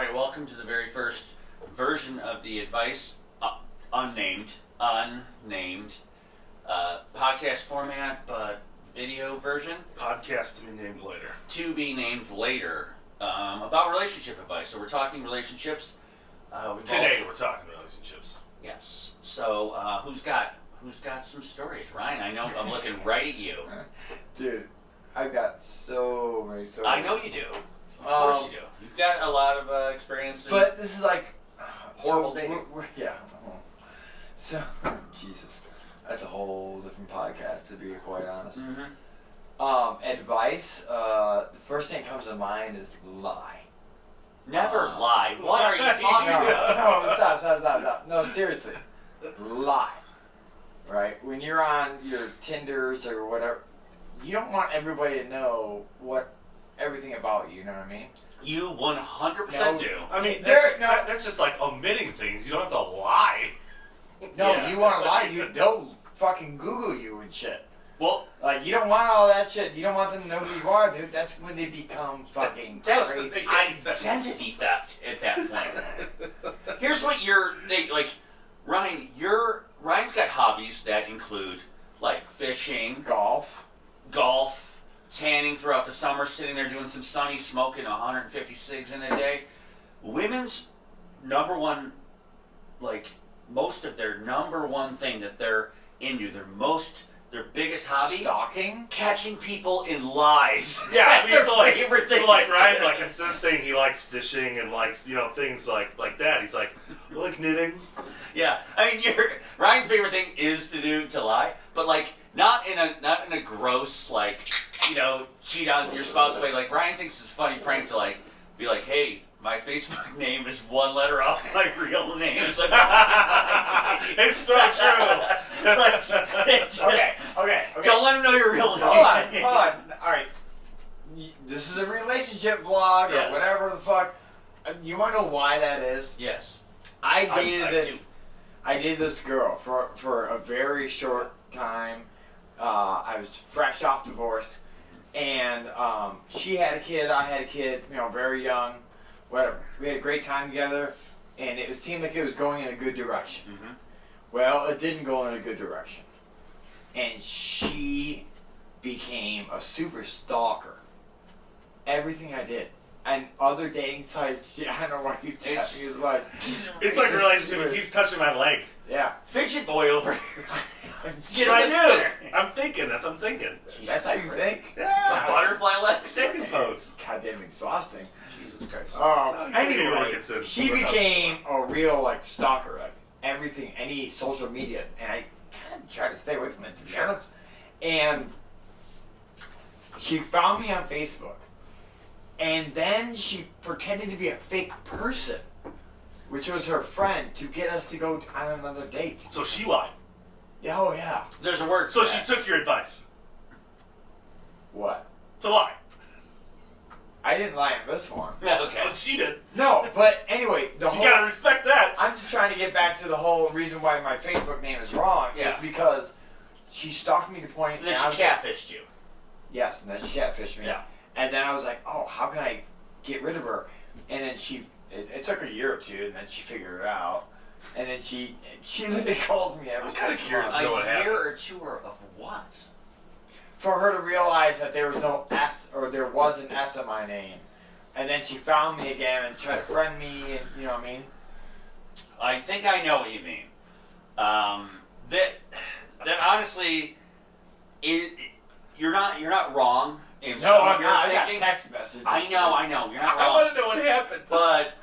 right, welcome to the very first version of the Advice unnamed podcast format, but video version. Podcast to be named later. To be named later. About relationship advice. So we're talking relationships. Today we're talking relationships. Yes. So who's got some stories? Ryan, I know I'm looking right at you. Dude, I've got so many stories. I know you do. Of course you do. You've got a lot of experience. But this is like horrible dating. Yeah. So, Jesus, that's a whole different podcast, to be quite honest. Mm-hmm. Advice. The first thing that comes to mind is lie. Never lie. What are you talking about? No, stop. No, seriously, lie. Right? When you're on your Tinders or whatever, you don't want everybody to know everything about you. You know what I mean? You 100% do. I mean, that's just like omitting things. You don't have to lie. No, Yeah. you want to lie, dude. They'll fucking Google you and shit. Well, Like, you don't want all that shit. You don't want them to know who you are, dude. That's when they become fucking that's crazy. the identity theft at that point. Here's what Ryan's got hobbies that include like fishing, golf, tanning throughout the summer, sitting there doing some sunny, smoking 150 cigs in a day. Women's number one, most of their number one thing that they're into, their biggest hobby, Stalking? catching people in lies. Yeah, That's their favorite thing. So like Ryan, like instead of saying he likes fishing and likes things like that, he's like, I like knitting. Yeah, I mean, Ryan's favorite thing is to lie, but like not in a gross cheat on your spouse way. Like Ryan thinks it's a funny prank to be like, hey, my Facebook name is one letter off my real name. It's like, it's so true. Okay. Don't let him know your real name. Hold on. Alright. This is a relationship vlog Yes. or whatever the fuck. You want to know why that is? Yes. I do. dated this girl for a very short time. I was fresh off divorce. And she had a kid, I had a kid, very young, whatever. We had a great time together, and it seemed like it was going in a good direction. Mm-hmm. Well, it didn't go in a good direction. And she became a super stalker. Everything I did. And other dating sites, I don't know why you text me. It's like a relationship. He keeps touching my leg. Yeah. Fidget boy over here. Get I him knew. there. I'm thinking. That's what I'm thinking. That's how you think? Yeah. Butterfly legs. Chicken pose. Goddamn exhausting. Jesus Christ. Anyway, she became a real stalker. Everything, any social media, and I kind of tried to stay away from it, to be honest. And she found me on Facebook, and then she pretended to be a fake person, which was her friend, to get us to go on another date. So she lied. Oh yeah. There's a word. So for she that. took your advice What? to lie. I didn't lie on this one. Okay. Well, she did. No, but anyway, You gotta respect that. I'm just trying to get back to the whole reason why my Facebook name is wrong. Yeah. Is because she stalked me to point. And then and she catfished you. Yes, and then she catfished me. Yeah. And then I was like, oh, how can I get rid of her? And then it took a year or two, and then she figured it out. And then she literally calls me every I'm kinda 6 curious months. to know what A happened. year or two of what? For her to realize that there was no S, or there was an S in my name. And then she found me again and tried to friend me, and you know what I mean? I think I know what you mean. That honestly, you're not wrong in No, some of I'm your not. I got thinking. text messages. I know. You're not I wrong. want to know what happened. But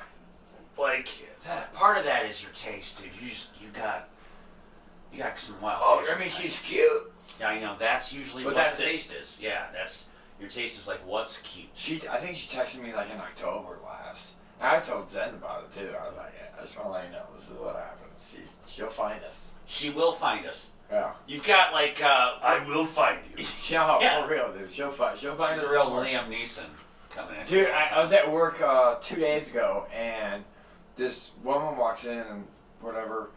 part of that is your taste, dude. You got some wild taste. I mean, she's cute. Yeah, I know. That's usually But what that's the it. taste is. Yeah, your taste is like what's cute. I think she texted me in October last. And I told Zen about it too. I was like, yeah, I just want to let you know this is what happens. She'll find us. She will find us. Yeah. You've got I will find you. For real, dude. She'll find she's us. a real somewhere. Liam Neeson coming in. Dude, I was at work 2 days ago, and this woman walks in and whatever,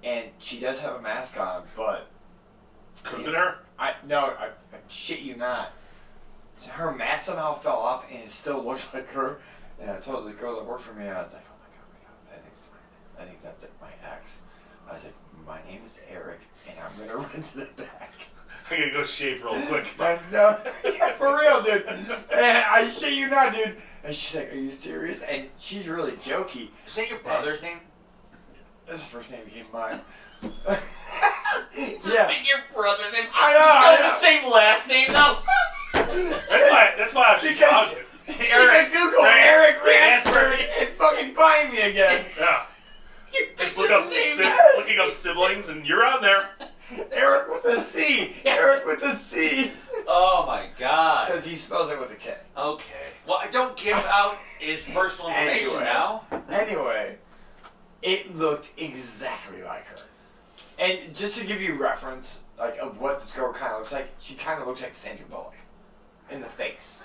and she does have a mask on, but Could have been her. I shit you not. Her mask somehow fell off, and it still looks like her. And I told the girl that worked for me, I was like, oh my god, I think that's my ex. I was like, my name is Eric, and I'm gonna run to the back. I'm gonna go shave real quick. No, yeah, for real, dude. And I shit you not, dude. And she's like, are you serious? And she's really jokey. Is that your brother's name? That's the first name became mine. Yeah. Your brother name? I know, Just I got know. the same last name though. That's why she Because found it. she can Google Eric Ransford and fucking find me again. Yeah. Just look up looking up siblings, and you're on there. Eric with a C. Eric with a C. Oh my god. Because he spells it with a K. Okay. Well, I don't give out his personal information Anyway. now. Anyway, it looked exactly like her. And just to give you reference, like, of what this girl kind of looks like, she kind of looks like Sandra Bullock in the face.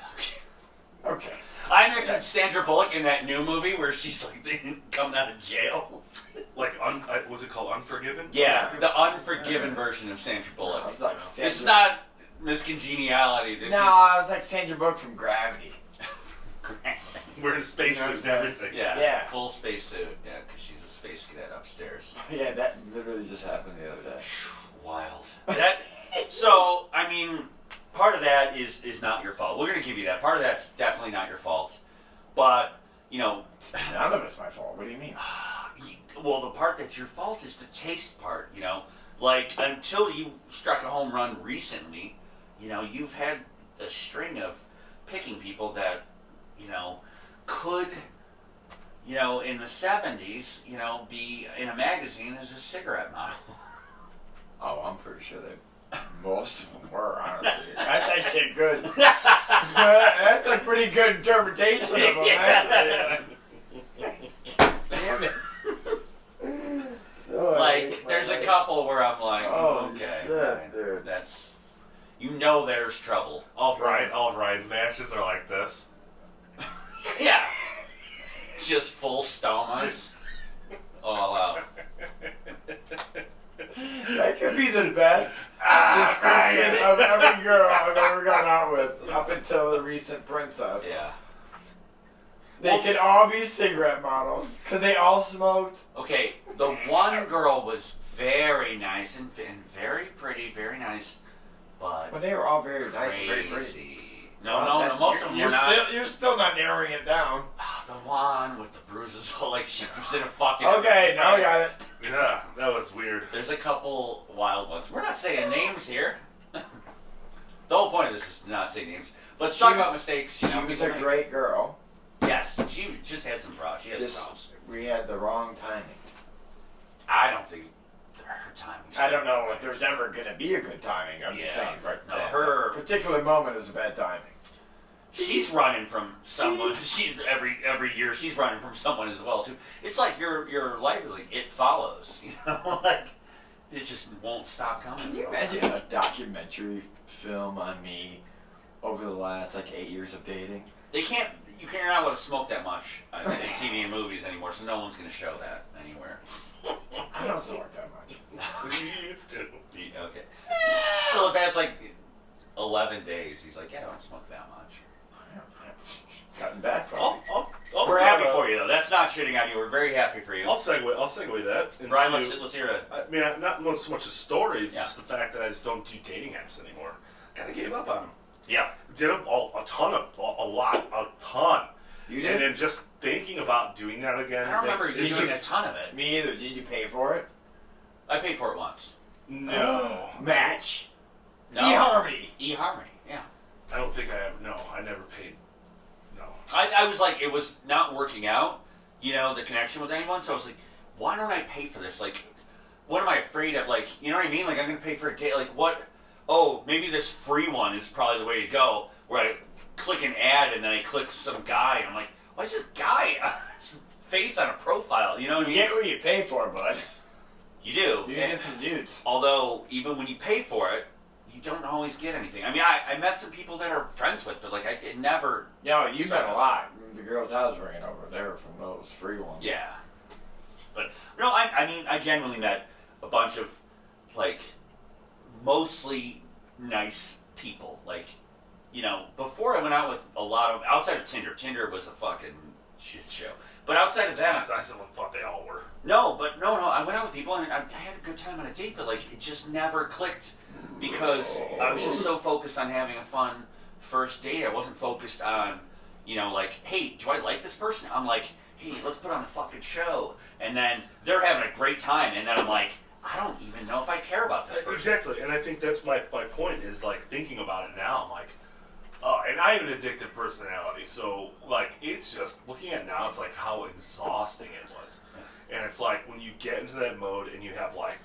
Okay. I mentioned Sandra Bullock in that new movie where she's like coming out of jail. Like, was it called Unforgiven? Yeah, the Unforgiven version of Sandra I Bullock. was like Sandra. It's not Miss Congeniality. This No, is I was like Sandra Bullock from Gravity. We're in a spacesuit and everything. Yeah, Yeah. full spacesuit. Yeah, because she's a space cadet upstairs. Yeah, that literally just happened the other day. Wild. That. So, I mean, part of that is not your fault. We're gonna give you that. Part of that's definitely not your fault. But you know, None of it's my fault. What do you mean? well, the part that's your fault is the taste part. You know, like until you struck a home run recently, you know, you've had a string of picking people that, you know, could, you know, in the 70s, you know, be in a magazine as a cigarette model. Oh, I'm pretty sure that most of them were, honestly. That's actually good. That's a pretty good interpretation of them, actually. Damn it. Oh, I Like, hate my there's a life. couple where I'm like, Oh, okay, shit, fine. dude. That's, you know, there's trouble. All of Ryan's matches are like this. Yeah, just full stomas, all out. That could be the best description of every girl I've ever gone out with, up until the recent princess. Yeah. They could all be cigarette models, because they all smoked. Okay, the one girl was very nice and very pretty, very nice, but But they were all very nice and very pretty. crazy. No, most of them were not. You're still not narrowing it down. The one with the bruises, all like she was in a fucking. Okay, now I got it. Yeah, that was weird. There's a couple wild ones. We're not saying names here. The whole point of this is to not say names. Let's talk about mistakes. You She know, was people a make. great girl. Yes, she just had some problems. She had some Just problems. we had the wrong timing. I don't think her timing. I don't know if there's ever gonna be a good timing. I'm just Yeah. saying, right? No, that her- particular moment is a bad timing. She's running from someone. She every year she's running from someone as well too. It's like your life is like it follows. You know, like it just won't stop coming. Can you imagine a documentary film on me over the last like 8 years of dating? They can't. You're not allowed to smoke that much on TV and movies anymore, so no one's going to show that anywhere. I don't smoke that much. We used to. Okay. For the past like 11 days, he's like, yeah, I don't smoke that much. Cutting back, probably. We're happy for you though. That's not shitting on you. We're very happy for you. I'll segue that. Into, Brian, let's hear it. I mean, not so much a story. It's Yeah. just the fact that I just don't do dating apps anymore. Kind of gave up on them. Yeah. Did a ton. You And did? then just thinking about doing that again. I don't remember it's doing just- a ton of it. Me either. Did you pay for it? I paid for it once. No. Match. No. eHarmony. eHarmony. Yeah. I don't think I have. No, I never paid. No. I was like, it was not working out, you know, the connection with anyone. So I was like, why don't I pay for this? Like, what am I afraid of? Like, you know what I mean? Like, I'm going to pay for a date. Like, what? Oh, maybe this free one is probably the way to go, where I click an ad and then I click some guy. And I'm like, why is this guy face on a profile? You know what I You mean? get what you pay for, bud. You do. You get some dudes. Although, even when you pay for it, you don't always get anything. I mean, I met some people that are friends with, but like, it never. No, you met a lot. The girls I was bringing over, they were from those free ones. Yeah. But, no, I mean, I genuinely met a bunch of, like, mostly nice people. Like, you know, before I went out with a lot of, outside of Tinder was a fucking shit show. But outside of that, I thought they all were. no. I went out with people and I had a good time on a date, but like it just never clicked because I was just so focused on having a fun first date. I wasn't focused on, like, hey, do I like this person? I'm like, hey, let's put on a fucking show. And then they're having a great time, and then I'm like, I don't even know if I care about this person. Exactly, and I think that's my point is like thinking about it now. I'm like, and I have an addictive personality, so like it's just looking at it now. It's like how exhausting it was, and it's like when you get into that mode and you have like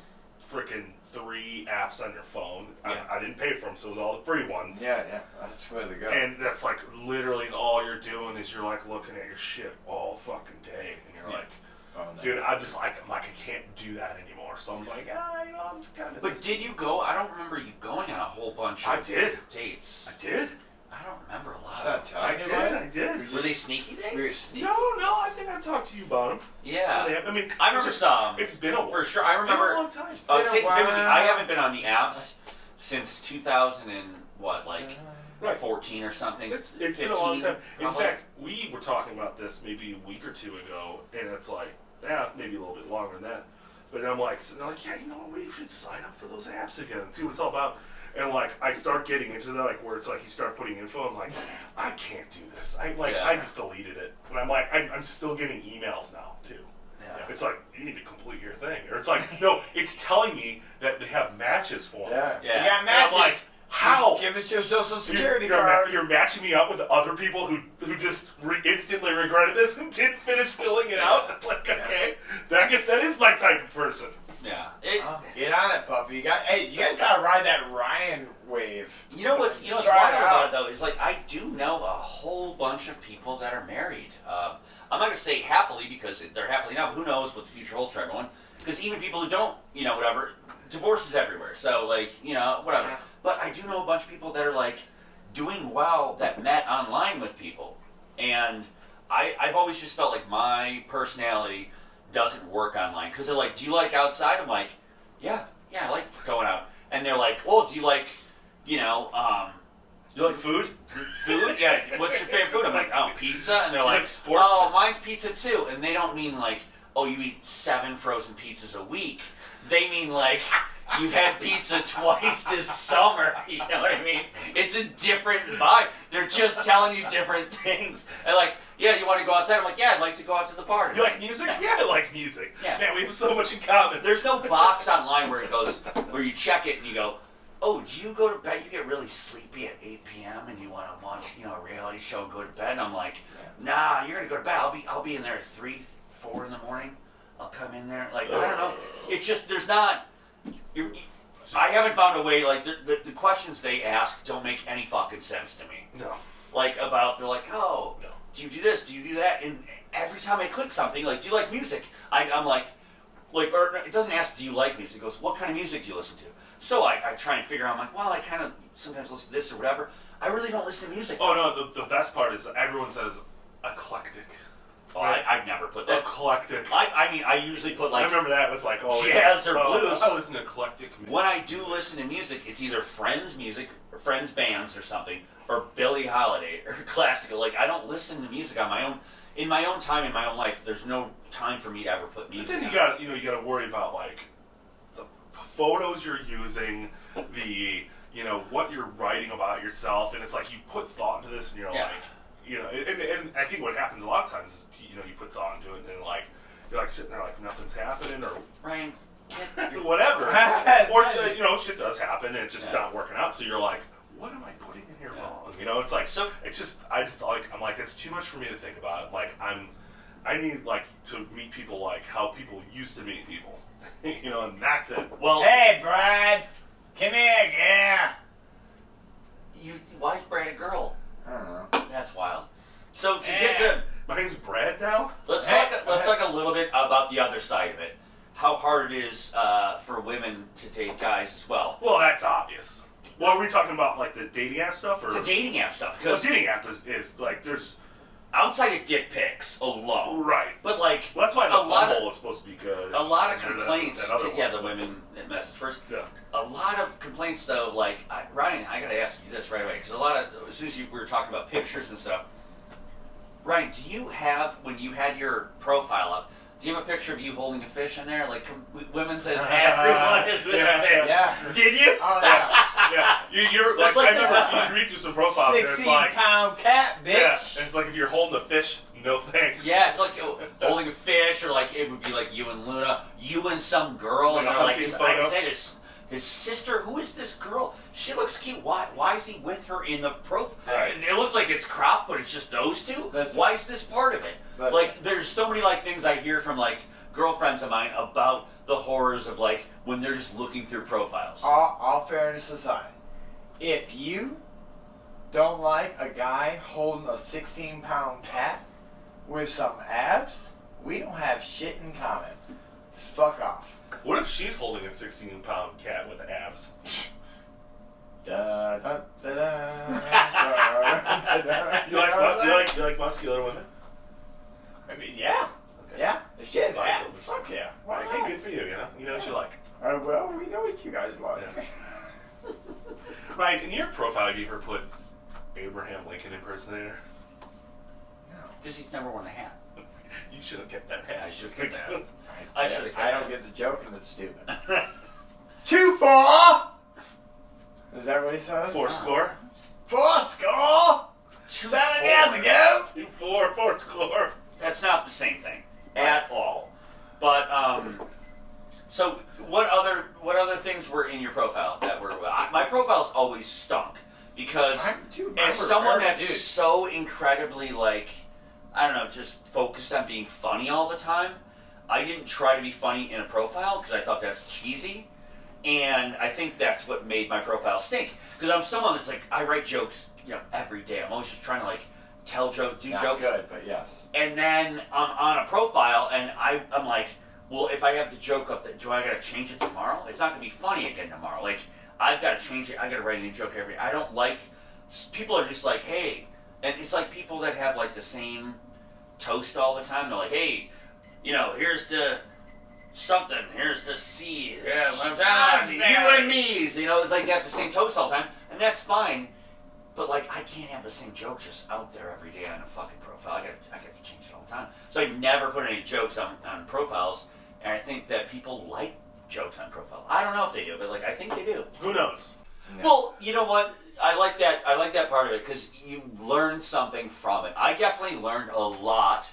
freaking 3 apps on your phone. Yeah. I didn't pay for them, so it was all the free ones. Yeah, that's where they go. And that's like literally all you're doing is you're like looking at your shit all fucking day, and you're like. Oh, no. Dude, I'm like, I can't do that anymore. So I'm like, I'm just kind of. But did you go? I don't remember you going on a whole bunch of dates. I did. I don't remember a lot Stop of them. telling I did. Were they sneaky dates? We were sneaky. No, I think I talked to you about them. Yeah. I mean, I remember some. It's been a For sure. I remember. It's been a long time. Same with me. while. I haven't been on the apps since 2000 and what, like Right. 14 or something. It's been a long 15, time. In probably. fact, we were talking about this maybe a week or two ago, and it's like, maybe a little bit longer than that. But I'm like, sitting there like, yeah, you know what, we should sign up for those apps again and see what it's all about. And like, I start getting into that, like, where it's like you start putting info. I'm like, I can't do this. I just deleted it, and I'm like, I'm still getting emails now too. Yeah. It's like, you need to complete your thing, or it's like, no, it's telling me that they have matches for me. Yeah. Yeah. You got And matches. I'm like, how? Just give us your social security You're card. you're matching me up with other people who just instantly regretted this and didn't finish filling it out. I'm like, okay, I guess that is my type of person. Yeah. Get on it, puppy. You guys gotta ride that Ryan wave. You know what's Try it wild out. about it though is like I do know a whole bunch of people that are married. I'm not gonna say happily because they're happily now, but who knows what the future holds for everyone? Because even people who don't, whatever, divorce is everywhere. So like, whatever. Yeah. But I do know a bunch of people that are like doing well that met online with people, and I've always just felt like my personality doesn't work online because they're like, do you like outside? I'm like, yeah, I like going out. And they're like, well, do you like, you like Food? Food? Yeah. What's your favorite food? I'm like, oh, pizza. And they're like, Sports? oh, mine's pizza too. And they don't mean like, oh, you eat 7 frozen pizzas a week. They mean like, you've had pizza twice this summer. You know what I mean? It's a different vibe. They're just telling you different things. And like, yeah, you want to go outside? I'm like, yeah, I'd like to go out to the party. You like music? Yeah, I like music. Yeah. Man, we have so much in common. There's no box online where it goes, where you check it and you go, oh, do you go to bed? You get really sleepy at 8 p.m. and you want to watch, a reality show and go to bed. And I'm like, nah, you're gonna go to bed. I'll be in there at 3, 4 in the morning. I'll come in there. Like, I don't know. It's just there's not. I haven't found a way. Like the questions they ask don't make any fucking sense to me. No. Like they're like, oh, do you do this? Do you do that? And every time I click something, like, do you like music? I'm like, or it doesn't ask, do you like music? It goes, what kind of music do you listen to? So I try and figure out, I'm like, well, I kind of sometimes listen to this or whatever. I really don't listen to music. Oh, no, the best part is everyone says eclectic. Oh, I've never put that. Eclectic. I mean, I usually put I like, remember that was like, oh, jazz or blues. I listen to eclectic music. when I do listen to music, it's either friends' music or friends' bands or something, or Billie Holiday or classical. Like, I don't listen to music on my own. In my own time, in my own life, there's no time for me to ever put But music then on. you gotta worry about like the photos you're using, the what you're writing about yourself, and it's like you put thought into this, and you're Yeah. like, and I think what happens a lot of times is you put thought into it, and like you're like sitting there like nothing's happening or Ryan, get your- whatever, or shit does happen and it's just not working out, so you're like, what am I putting in here wrong? It's like I'm like it's too much for me to think about. Like I need like to meet people like how people used to meet people, and that's it. Well, Hey, Brad. Come here, yeah. why is Brad a girl? I don't know. That's wild. So to get to My name's Brad now. let's talk a little bit about the other side of it. How hard it is for women to date guys as well. Well, that's obvious. Well, are we talking about like the dating app stuff, or The dating app stuff, Well, because dating app is like there's outside of dick pics alone, right. but like Well, that's why the a lot Bumble is supposed to be good. a lot of compared to complaints. that other Yeah, one. the women that message first. Yeah. A lot of complaints though, like Ryan, I gotta ask you this right away because a lot of as soon as we were talking about pictures and stuff, Ryan, do you have, when you had your profile up, do you have a picture of you holding a fish in there? Like, women said everyone is with a fish. Yeah. Did you? Oh, yeah. Yeah, you're That's like, like I remember you read through some profiles and it's 16-pound cat, bitch. yeah, and it's like if you're holding a fish, no thanks. Yeah, it's like holding a fish, or like it would be like you and Luna, you and some girl, Like and a they're like, hunting his, photo. I said his sister. Who is this girl? She looks cute. Why is he with her in the profile? Right. And it looks like it's cropped, but it's just those two. Listen. Why is this part of it? Listen. Like, there's so many like things I hear from like girlfriends of mine about the horrors of like when they're just looking through profiles. All fairness aside, if you don't like a guy holding a 16-pound cat with some abs, we don't have shit in common. Fuck off. What if she's holding a 16-pound cat with abs? Da, da, da, da, You like muscular women? I mean, yeah. Okay. Yeah. If she has Bodybuilders. abs, fuck yeah. Why Like, not? hey, good for you. You know what you like. Well, we know what you guys like. Yeah. Right, in your profile, you ever put Abraham Lincoln impersonator? Because he's never worn a hat. You should have kept that hat. I should have kept that. I should have kept I don't that. get the joke and it's stupid. 2-4! Is that what he says? Four score? 4 score! 7 years ago! 4 score. That's not the same thing at all. But so what other things were in your profile that were? My profile's always stunk because as someone that's so incredibly like, I don't know, just focused on being funny all the time, I didn't try to be funny in a profile because I thought that's cheesy. And I think that's what made my profile stink. Because I'm someone that's like, I write jokes, every day. I'm always just trying to like tell jokes, do Not jokes. good, but yes. And then I'm on a profile, and I'm like, well, if I have the joke up, do I gotta change it tomorrow? It's not gonna be funny again tomorrow. Like, I've got to change it. I gotta write a new joke every. I don't like. People are just like, hey, and it's like people that have like the same toast all the time. They're like, hey, here's the something. Here's the C. Yeah, you and me. It's like they have the same toast all the time, and that's fine. But like, I can't have the same joke just out there every day on a fucking profile. I gotta change it all the time. So I never put any jokes on profiles, and I think that people like jokes on profile. I don't know if they do, but like, I think they do. Who knows? No. Well, you know what? I like that part of it because you learn something from it. I definitely learned a lot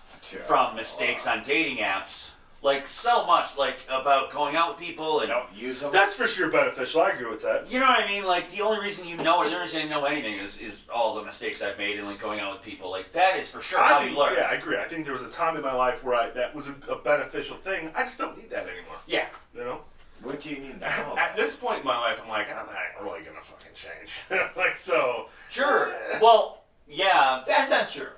from mistakes on dating apps. Like, so much, like, about going out with people and... Don't use them. That's for sure beneficial. I agree with that. You know what I mean? Like, the only reason you know, or the only reason I know anything is all the mistakes I've made and, like, going out with people. Like, that is for sure how you learn. Yeah, I agree. I think there was a time in my life where that was a beneficial thing. I just don't need that anymore. Yeah. You know? What do you need now? At this point in my life, I'm like, I'm not really going to fucking change. Like, so... Sure. Well, yeah. That's not true.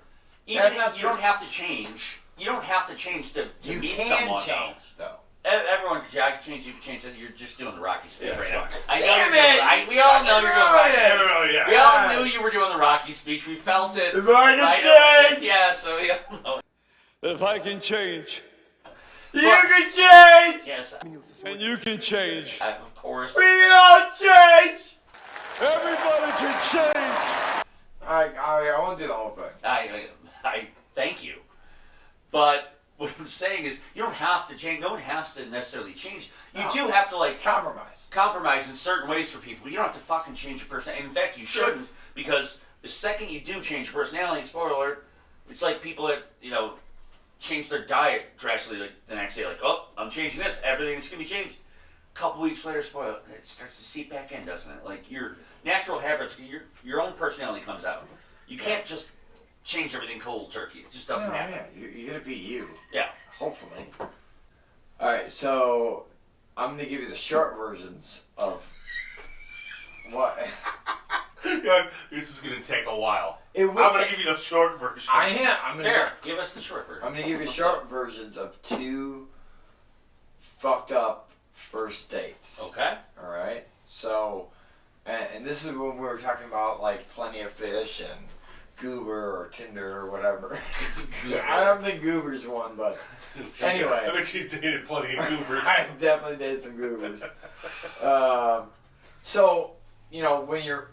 Even That's not you true. don't have to change. You don't have to change to You meet can someone, change, though. Everyone, I can change, you can change. You're just doing the Rocky speech Yeah, right it's now. fine. I know Damn you're doing it! right. We all know you're doing Rocky. No, yeah. We all knew you were doing the Rocky speech. We felt it. If I can right change! away. Yeah, so we all know. If I can change, You can change! Yes, and you can change, of course. We can all change! everybody can change. I want to do the whole thing. I thank you. But what I'm saying is, you don't have to change. No one has to necessarily change. You No. do have to, like, Compromise. in certain ways for people. You don't have to fucking change your personality. In fact, you shouldn't, because the second you do change your personality, spoiler alert, it's like people that, change their diet drastically like, the next day. Like, oh, I'm changing this. Everything's going to be changed. A couple weeks later, spoiler, it starts to seep back in, doesn't it? Like, your natural habits, your own personality comes out. You can't just change everything cold turkey. It just doesn't happen. Yeah. You're going to be you. Yeah. Hopefully. Alright, so I'm going to give you the short versions of what. Yeah, this is going to take a while. I'm I'm going to give you the short version. I am. I'm going There, to. give us the short version. I'm going to give you What's short versions of 2 fucked up first dates. Okay. All right. So, and this is when we were talking about like Plenty of Fish and Goober or Tinder or whatever. I don't think Goober's one, but anyway. I bet you dated plenty of goobers. I definitely did some Goobers. So, when you're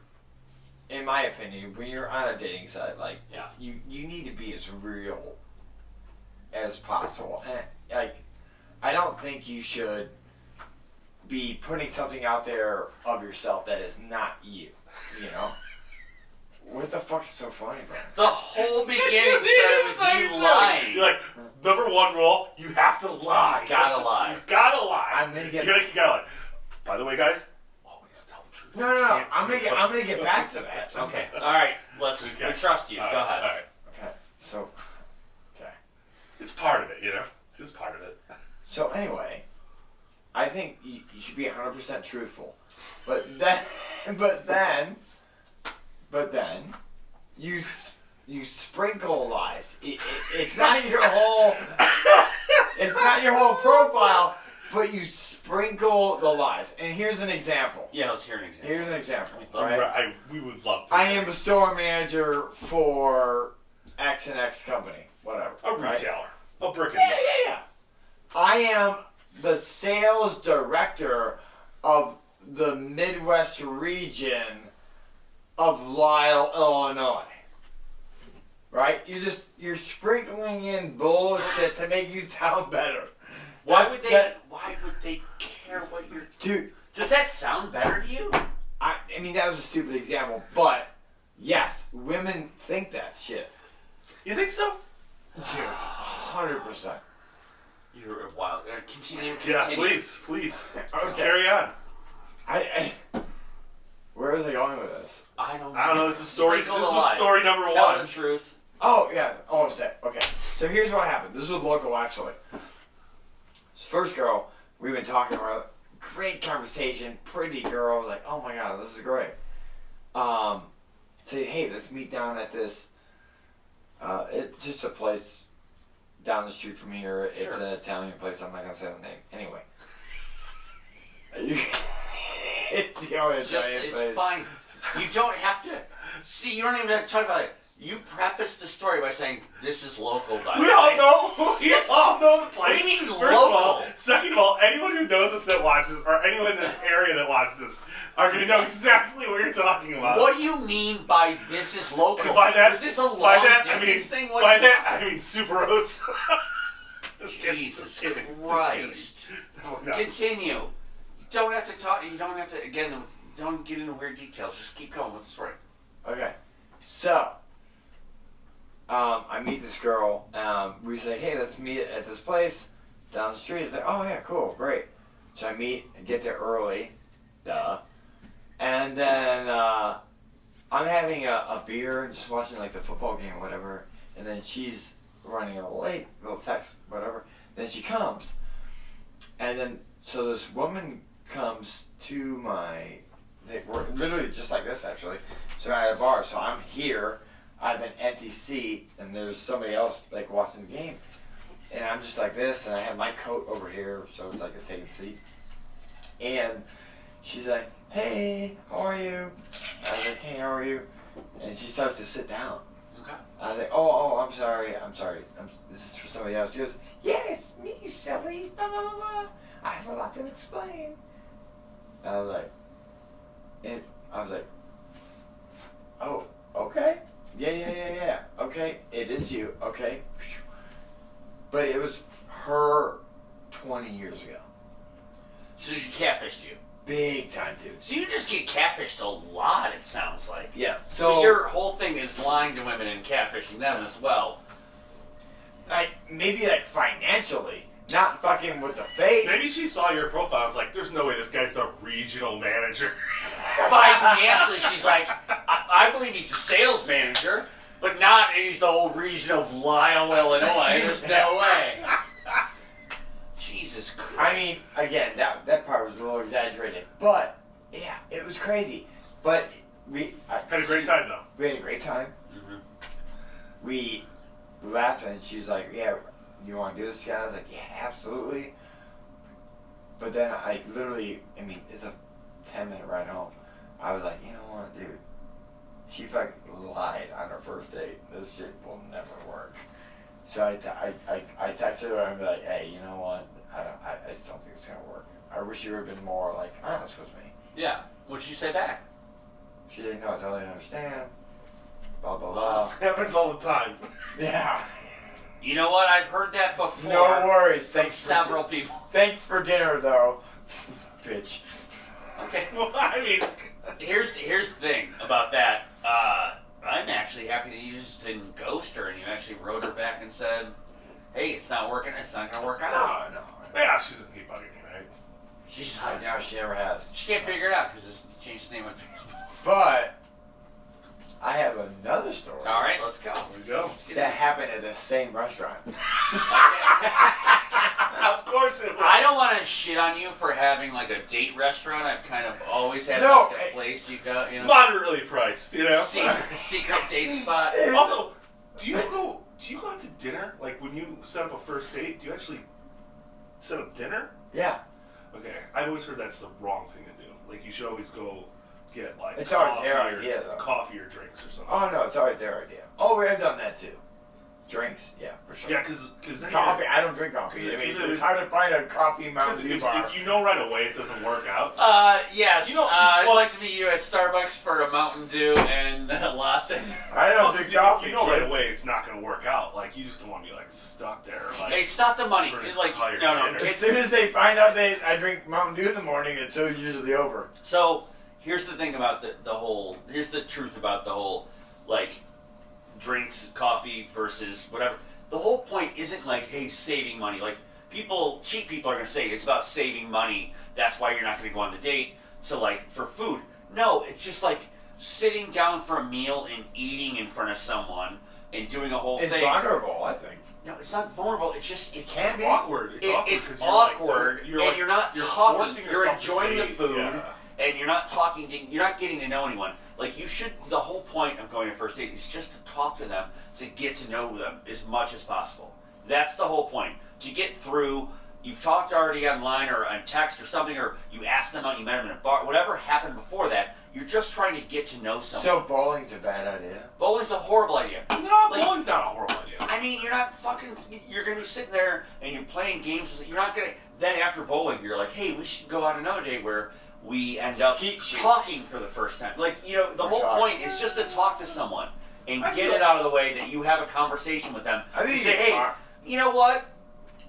in my opinion, when you're on a dating site, like, Yeah. you need to be as real as possible. And, like, I don't think you should be putting something out there of yourself that is not you, you know? What the fuck is so funny about it? The whole beginning started with you lying. You're like, number one rule, you have to lie. Gotta lie. You gotta lie. I'm gonna get- you gotta lie. By the way, guys, always tell the truth. No. Can't- I'm gonna get back to that. Okay. All right. Let's. Okay. We trust you. All Go right, ahead. All right. Okay. So, okay. It's part of it, you know? It's just part of it. So anyway, I think you should be 100% truthful, but then you sprinkle lies. It's not your whole. It's not your whole profile, but you sprinkle the lies. And here's an example. Yeah. Let's hear an example. Here's an example. Right. We would love to. I am the store manager for X and X company, whatever. a right? retailer. A brick and Yeah, mortar. yeah. I am the sales director of the Midwest region of Lisle, Illinois. Right? You're sprinkling in bullshit to make you sound better. Why would they care what you're? Dude, Does that sound better to you? I mean, that was a stupid example, but yes, women think that shit. You think so? Dude, 100%. You're wild. Continue. Yeah, please. Okay. Carry on. Where was I going with this? I don't know. This is story. Sprinkle This the is lie. story number Tell one. the truth. Oh, yeah. Oh, set. Okay. So here's what happened. This was local, actually. First girl, we've been talking about. Great conversation. Pretty girl. Like, oh my God, this is great. Say, hey, let's meet down at this. It's just a place down the street from here. It's Sure. an Italian place. I'm not going to say the name. Anyway. It's the only Italian It's place. fine. You don't have to. See, you don't even have to talk about it. You preface the story by saying, this is local, by the We way. all know. We all know the place. What do you mean First of all, local? second of all, anyone who knows us that watches, or anyone in this area that watches this, are going to know exactly what you're talking about. What do you mean by this is local? And by that, is this a long by that, distance thing? What by do you- that, I mean Subarus. Jesus Christ. No. Continue. You don't have to talk. You don't have to, again, don't get into weird details. Just keep going with the story. Okay, so I meet this girl. We say, hey, let's meet at this place down the street. It's like, oh yeah, cool, great. So I meet and get there early, duh. And then I'm having a beer and just watching like the football game or whatever. And then she's running a little late, little text, whatever. Then she comes, and then so this woman comes to my. We're literally just like this actually. So we're at a bar. So I'm here. I have an empty seat, and there's somebody else like watching the game, and I'm just like this, and I have my coat over here, so it's like a taken seat. And she's like, "Hey, how are you?" I was like, "Hey, how are you?" And she starts to sit down. Okay. I was like, "Oh, I'm sorry. This is for somebody else." She goes, "Yes, me, silly. Blah, blah, blah, blah. I have a lot to explain." And I was like, "Oh, okay. Yeah. Okay, it is you. Okay." But it was her 20 years ago. So she catfished you. Big time, dude. So you just get catfished a lot, it sounds like. Yeah. But So your whole thing is lying to women and catfishing them as well. maybe like financially, not fucking with the face. Maybe she saw your profile and was like, there's no way this guy's a regional manager. Financially, she's like, I believe he's a sales manager, but not he's the whole region of Lisle, Illinois. There's no way. Jesus Christ. I mean, again, that part was a little exaggerated, but yeah, it was crazy. But Had a great time though. We had a great time. Mhm. We laughed, and she's like, "Yeah, you want to do this again?" I was like, "Yeah, absolutely." But then I mean, it's a 10-minute ride home. I was like, you know what, dude? She fucking lied on her first date. This shit will never work. So I texted her and be like, hey, you know what? I just don't think it's gonna work. I wish you would have been more like honest with me. Yeah. What'd she say back? She didn't know. I totally understand. Blah blah blah. Happens all the time. Yeah. You know what? I've heard that before. No worries. From Thanks several people. Thanks for dinner, though. Bitch. Okay. Well, I mean, Here's the thing about that. I'm actually happy that you just didn't ghost her and you actually wrote her back and said, "Hey, it's not working. It's not gonna work out." No. yeah, she's a keep bugging me, right? She's No, she never has. She can't figure it out because it's changed the name on Facebook. But I have another story. All right, let's go. There we go. That happened at the same restaurant. Of course it was. I don't want to shit on you for having like a date restaurant. I've kind of always had No, like a place you go, you know, Moderately priced, you know? secret date spot. Also, do you go out to dinner? Like when you set up a first date, do you actually set up dinner? Yeah. Okay, I've always heard that's the wrong thing to do. Like you should always go get like It's always their idea, though. coffee or drinks or something. Oh no, it's always their idea. Oh, we have done that too. Drinks, yeah, for sure. Yeah, because then Coffee, I don't drink coffee. I mean, it's hard to find a coffee Mountain Dew bar. if you know right away it doesn't work out. Yes. You know, I'd well- like to meet you at Starbucks for a Mountain Dew and a latte. I don't drink coffee. You know right kids. away it's not going to work out. Like you just don't want to be like stuck there. Like It's not the money. For an Like entire no. dinner. As soon as they find out I drink Mountain Dew in the morning, it's usually over. So here's the thing about the whole. Here's the truth about the whole, like, drinks, coffee versus whatever. The whole point isn't like, hey, saving money. Like cheap people are gonna say it's about saving money. That's why you're not gonna go on the date. So like for food, no, it's just like sitting down for a meal and eating in front of someone and doing a whole It's thing. vulnerable, I think. No, it's not vulnerable. It's just Can it's be. awkward. It's awkward. It's 'cause awkward, you're and like, you're not you're talking. forcing You're yourself to enjoying the say- food, yeah. and you're not talking. You're not getting to know anyone. Like you should. The whole point of going to first date is just to talk to them, to get to know them as much as possible. That's the whole point. To get through. You've talked already online or on text or something, or you asked them out, you met them in a bar. Whatever happened before that, you're just trying to get to know someone. So bowling's a bad idea. Bowling's a horrible idea. No, Like- bowling's not a horrible idea. I mean, you're not fucking. You're gonna be sitting there and you're playing games. You're not gonna. Then after bowling, you're like, hey, we should go on another date where we end up Skeet shoot. talking for the first time. Like, you know, the Or whole talk. point is just to talk to someone and I get feel- it out of the way that you have a conversation with them. I think say, you hey, talk. you know what?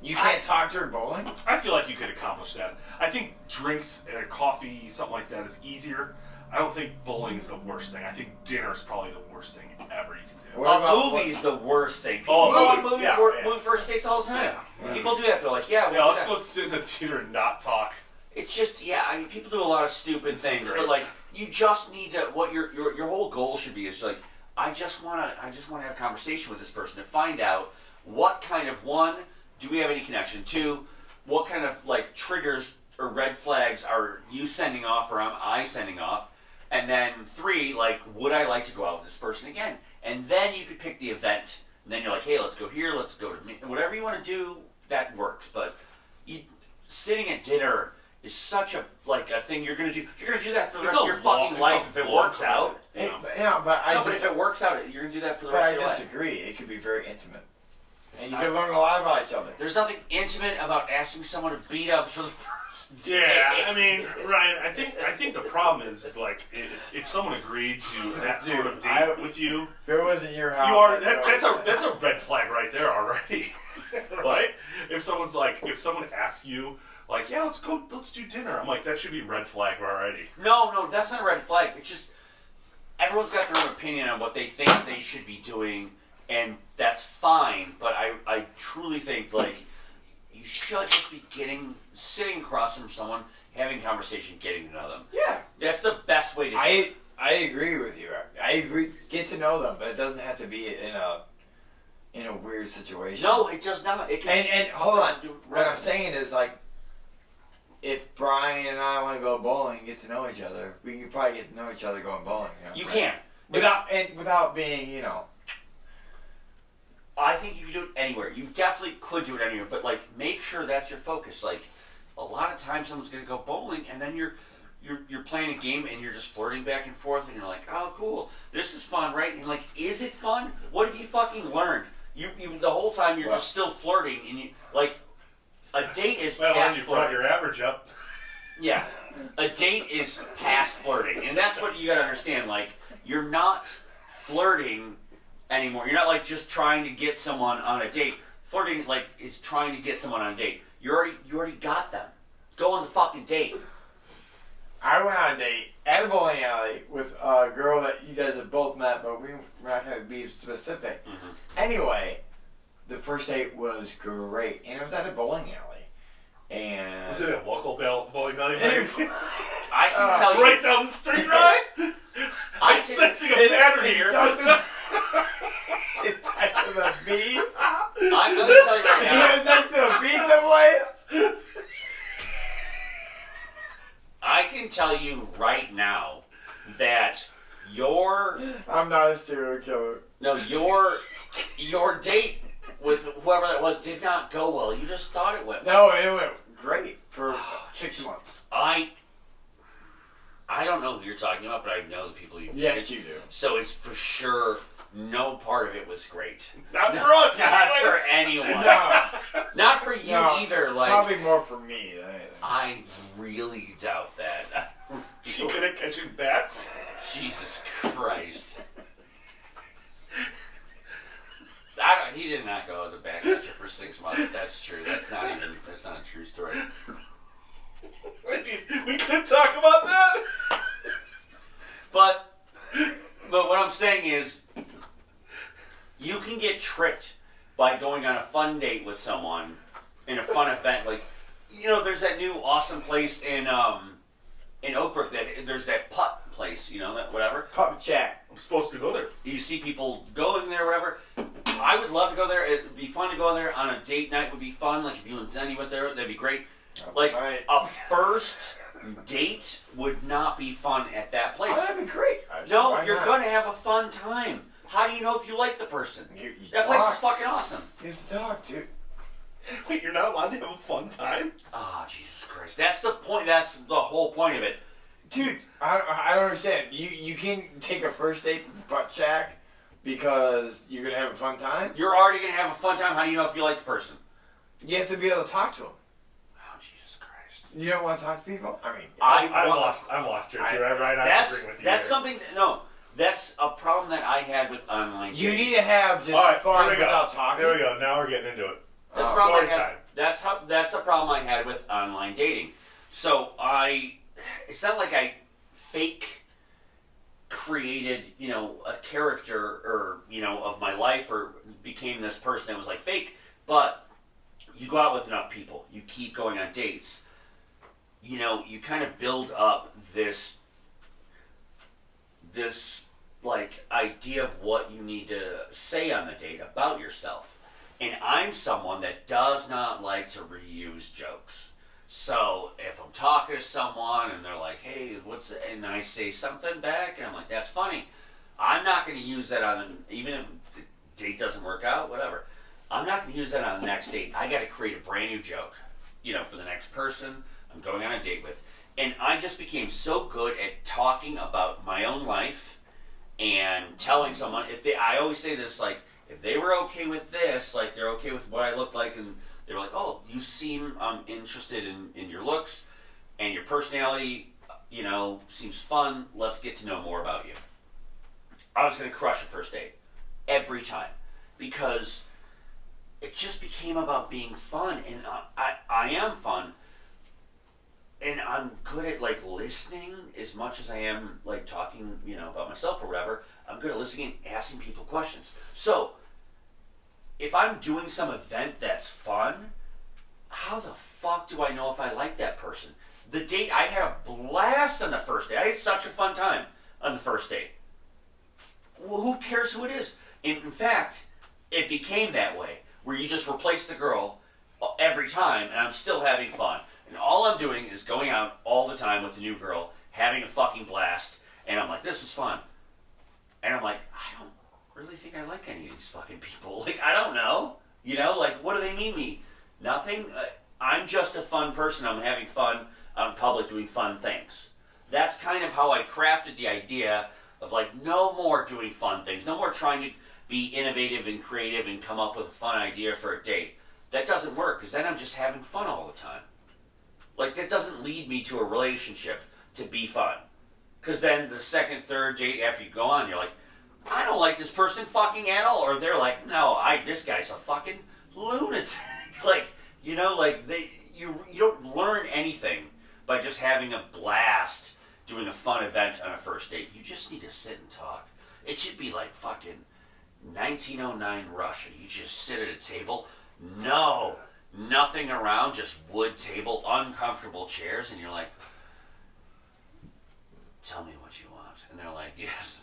You can't talk during bowling? I feel like you could accomplish that. I think drinks and coffee, something like that, is easier. I don't think bowling's the worst thing. I think dinner is probably the worst thing ever you can do. What about- Movie's the worst thing. People Oh, go on movies, movie, yeah, yeah. movie first dates all the time. Yeah. People do that. They're like, yeah, we'll Yeah, do let's that. go sit in the theater and not talk. It's just, yeah, I mean, people do a lot of stupid This is things, great. but like, you just need to. What your whole goal should be is like, I just want to have a conversation with this person to find out what kind of, one, do we have any connection? Two, what kind of like triggers or red flags are you sending off or am I sending off? And then three, like, would I like to go out with this person again? And then you could pick the event. And then you're like, hey, let's go here, let's go to whatever you want to do. That works, but sitting at dinner is such a thing you're gonna do. You're gonna do that for the It's rest a of your long- fucking it's life a if it long works commitment. out. Yeah, but I No, but dis- if it works out, you're gonna do that for the but rest I of your life. disagree. It could be very intimate. It's And you not- can learn a lot about each other. There's nothing intimate about asking someone to beat up for the first date. Yeah, I mean, Ryan, I think the problem is like if someone agreed to that sort of Dude, date with you, If it wasn't your house, you are I'd go. that's a red flag right there already, right? If someone asks you like, yeah, let's do dinner, I'm like, that should be red flag already. No, that's not a red flag. It's just everyone's got their own opinion on what they think they should be doing, and that's fine. But I truly think like you should just be sitting across from someone, having a conversation, getting to know them. Yeah, That's the best way to do it. I agree with you. I agree. Get to know them, but it doesn't have to be in a weird situation. No, it does not. It can. And hold on. do- What I'm saying is like, if Brian and I want to go bowling and get to know each other, we can probably get to know each other going bowling. You can. without being, I think you can do it anywhere. You definitely could do it anywhere, but like make sure that's your focus. Like a lot of times someone's gonna go bowling and then you're playing a game and you're just flirting back and forth and you're like, oh cool, this is fun, right? And like, is it fun? What have you fucking learned? You the whole time you're just still flirting and you like a date is Well, past you brought flirting. your average up. Yeah. A date is past flirting. And that's what you gotta understand. Like, you're not flirting anymore. You're not like just trying to get someone on a date. Flirting like is trying to get someone on a date. You already got them. Go on the fucking date. I went on a date at a bowling alley with a girl that you guys have both met, but we're not going to be specific. Mm-hmm. Anyway, the first date was great, and it was at a bowling alley. And Is it a local bowling alley? I can tell you. Right down the street, right? I'm sensing a pattern here. It's next to the beach. I'm going to tell you right now. It's next to the pizza place. I can tell you right now that I'm not a serial killer. your date with whoever that was did not go well. You just thought it went well. No, it went great for 6 months. I don't know who you're talking about, but I know the people you Yes, you do. So it's for sure no part of it was great. Not for us. Not for anyways. anyone. No, Not for you no, either. Like probably more for me than anything. I really doubt that. She good at catching bats. Jesus Christ. He did not go as a backcatcher for 6 months. That's true. That's not a true story. We couldn't talk about that. But what I'm saying is, you can get tricked by going on a fun date with someone in a fun event. Like, there's that new awesome place in Oakbrook there's that putt place, that whatever. Pup chat. I'm supposed to go there. You see people going there, whatever. I would love to go there. It'd be fun to go there on a date night. Would be fun. Like if you and Zenny went there, that'd be great. Like right. a first date would not be fun at that place. Oh, that'd be great. No, Why you're not? going to have a fun time. How do you know if you like the person? You That place talk. is fucking awesome. You talk, dude. Wait, you're not allowed to have a fun time? Oh, Jesus Christ. That's the point. That's the whole point of it. Dude, I don't understand. You can take a first date to the butt shack because you're gonna have a fun time. You're already going to have a fun time. How do you know if you like the person? You have to be able to talk to them. Oh, Jesus Christ. You don't want to talk to people. I mean, I'm lost here too. I That's agree with you. that's here. something. No, that's a problem that I had with online. you dating. need to have just All right, fun here we go. without talking. There we go. Now we're getting into it. That's a Oh. problem I Story had. time. That's a problem I had with online dating. So it's not like I fake created, a character or, of my life or became this person that was like fake, but you go out with enough people, you keep going on dates, you kind of build up this like idea of what you need to say on the date about yourself. And I'm someone that does not like to reuse jokes. So if I'm talking to someone and they're like, "Hey, and I say something back, and I'm like, "That's funny," I'm not going to use that even if the date doesn't work out, whatever. I'm not going to use that on the next date. I got to create a brand new joke, for the next person I'm going on a date with. And I just became so good at talking about my own life and telling someone I always say this, like, if they were okay with this, like they're okay with what I look like, and they were like, "Oh, you seem interested in your looks and your personality, seems fun. Let's get to know more about you." I was going to crush a first date every time because it just became about being fun, and I am fun, and I'm good at like listening as much as I am like talking, about myself or whatever. I'm good at listening and asking people questions. So if I'm doing some event that's fun, how the fuck do I know if I like that person? The date, I had a blast on the first date. I had such a fun time on the first date. Well, who cares who it is? In fact, it became that way, where you just replace the girl every time, and I'm still having fun. And all I'm doing is going out all the time with the new girl, having a fucking blast, and I'm like, this is fun. And I'm like, I don't really think I like any of these fucking people. Like, I don't know. Like, what do they mean me? Nothing. I'm just a fun person. I'm having fun out in public doing fun things. That's kind of how I crafted the idea of like, no more doing fun things. No more trying to be innovative and creative and come up with a fun idea for a date. That doesn't work because then I'm just having fun all the time. Like, that doesn't lead me to a relationship to be fun. Because then the second, third date after you go on, you're like, I don't like this person fucking at all. Or they're like, no, this guy's a fucking lunatic. Like, you know, like, you don't learn anything by just having a blast doing a fun event on a first date. You just need to sit and talk. It should be like fucking 1909 Russia. You just sit at a table. No, nothing around, just wood table, uncomfortable chairs, and you're like, tell me what you want. And they're like, yes,